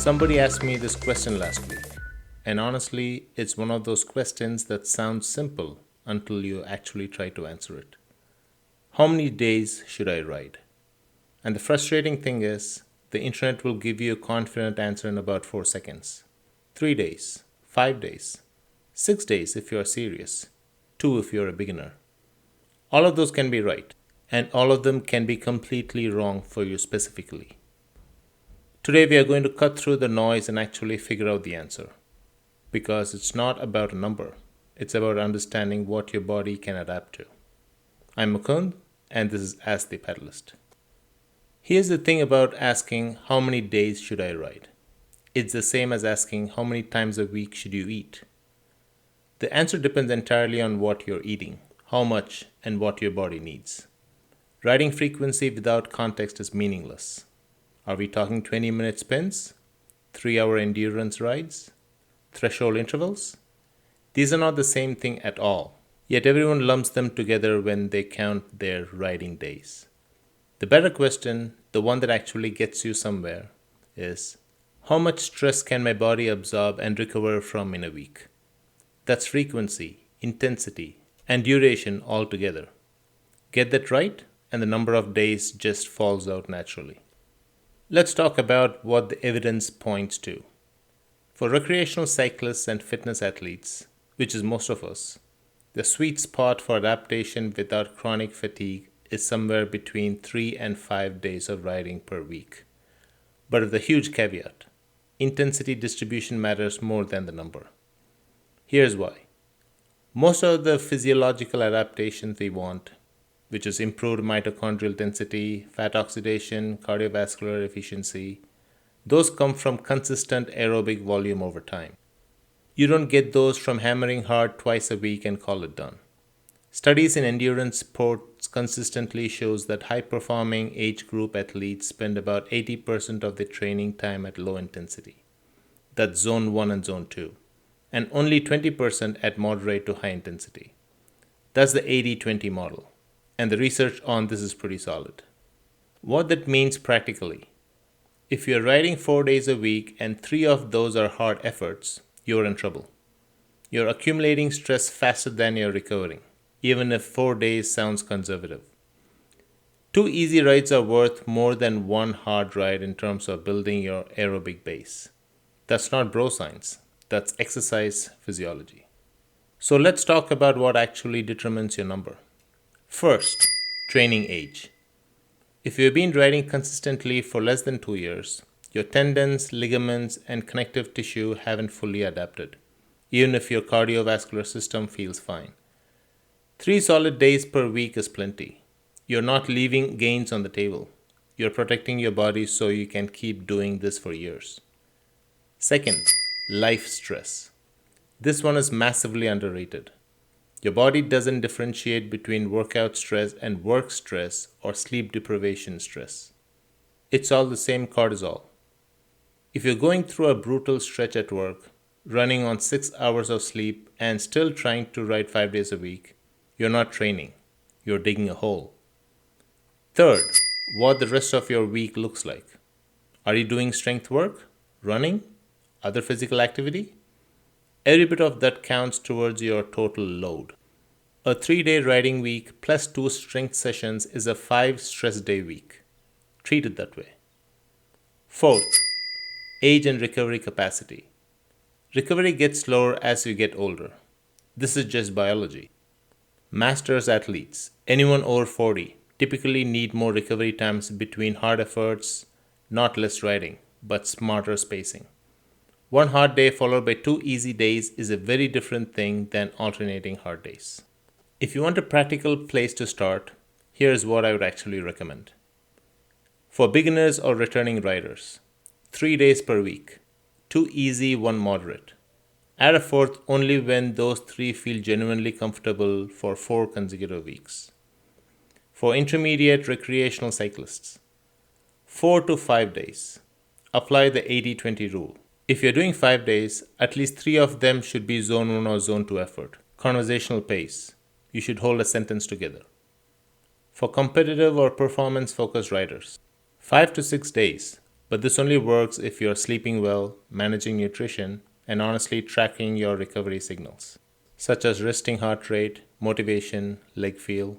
Somebody asked me this question last week, and honestly, it's one of those questions that sounds simple until you actually try to answer it. How many days should I ride? And the frustrating thing is, the internet will give you a confident answer in about 4 seconds. 3 days, 5 days, 6 days if you are serious, 2 if you're a beginner. All of those can be right, and all of them can be completely wrong for you specifically. Today we are going to cut through the noise and actually figure out the answer. Because it's not about a number, it's about understanding what your body can adapt to. I'm Mukund, and this is Ask The Pedalist. Here's the thing about asking how many days should I ride. It's the same as asking how many times a week should you eat. The answer depends entirely on what you're eating, how much, and what your body needs. Riding frequency without context is meaningless. Are we talking 20-minute spins? 3-hour endurance rides? Threshold intervals? These are not the same thing at all, yet everyone lumps them together when they count their riding days. The better question, the one that actually gets you somewhere, is how much stress can my body absorb and recover from in a week? That's frequency, intensity, and duration all together. Get that right, and the number of days just falls out naturally. Let's talk about what the evidence points to. For recreational cyclists and fitness athletes, which is most of us, the sweet spot for adaptation without chronic fatigue is somewhere between 3 and 5 days of riding per week. But with a huge caveat, intensity distribution matters more than the number. Here's why. Most of the physiological adaptations we want, which is improved mitochondrial density, fat oxidation, cardiovascular efficiency, those come from consistent aerobic volume over time. You don't get those from hammering hard twice a week and call it done. Studies in endurance sports consistently shows that high-performing age group athletes spend about 80% of their training time at low intensity. That's zone 1 and zone 2, and only 20% at moderate to high intensity. That's the 80-20 model. And the research on this is pretty solid. What that means practically, if you're riding 4 days a week and 3 of those are hard efforts, you're in trouble. You're accumulating stress faster than you're recovering, even if 4 days sounds conservative. 2 easy rides are worth more than 1 hard ride in terms of building your aerobic base. That's not bro science, that's exercise physiology. So let's talk about what actually determines your number. First, training age. If you've been riding consistently for less than 2 years, your tendons, ligaments, and connective tissue haven't fully adapted, even if your cardiovascular system feels fine. 3 solid days per week is plenty. You're not leaving gains on the table. You're protecting your body so you can keep doing this for years. Second, life stress. This one is massively underrated. Your body doesn't differentiate between workout stress and work stress or sleep deprivation stress. It's all the same cortisol. If you're going through a brutal stretch at work, running on 6 hours of sleep and still trying to ride 5 days a week, you're not training. You're digging a hole. Third, what the rest of your week looks like. Are you doing strength work, running, other physical activity? Every bit of that counts towards your total load. A 3-day riding week plus 2 strength sessions is a 5 stress day week. Treat it that way. Fourth, age and recovery capacity. Recovery gets slower as you get older. This is just biology. Masters athletes, anyone over 40, typically need more recovery times between hard efforts, not less riding, but smarter spacing. 1 hard day followed by 2 easy days is a very different thing than alternating hard days. If you want a practical place to start, here's what I would actually recommend. For beginners or returning riders, 3 days per week, 2 easy, 1 moderate. Add a 4th only when those 3 feel genuinely comfortable for 4 consecutive weeks. For intermediate recreational cyclists, 4 to 5 days. Apply the 80-20 rule. If you're doing 5 days, at least 3 of them should be zone 1 or zone 2 effort. Conversational pace. You should hold a sentence together. For competitive or performance-focused riders, 5 to 6 days, But this only works if you're sleeping well, managing nutrition, and honestly tracking your recovery signals, such as resting heart rate, motivation, leg feel.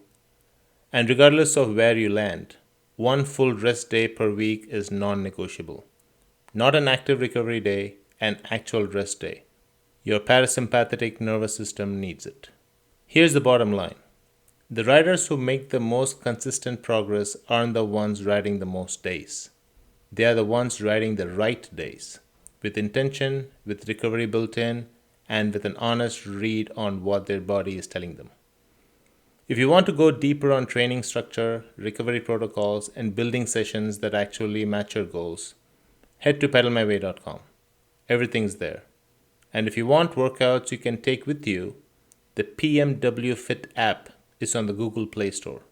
And regardless of where you land, one full rest day per week is non negotiable. Not an active recovery day, an actual rest day. Your parasympathetic nervous system needs it. Here's the bottom line: the riders who make the most consistent progress aren't the ones riding the most days. They are the ones riding the right days, with intention, with recovery built in, and with an honest read on what their body is telling them. If you want to go deeper on training structure, recovery protocols, and building sessions that actually match your goals, head to pedalmyway.com. Everything's there. And if you want workouts you can take with you, the PMW Fit app is on the Google Play Store,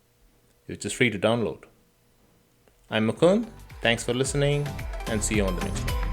which is free to download. I'm Mukund. Thanks for listening, and see you on the next one.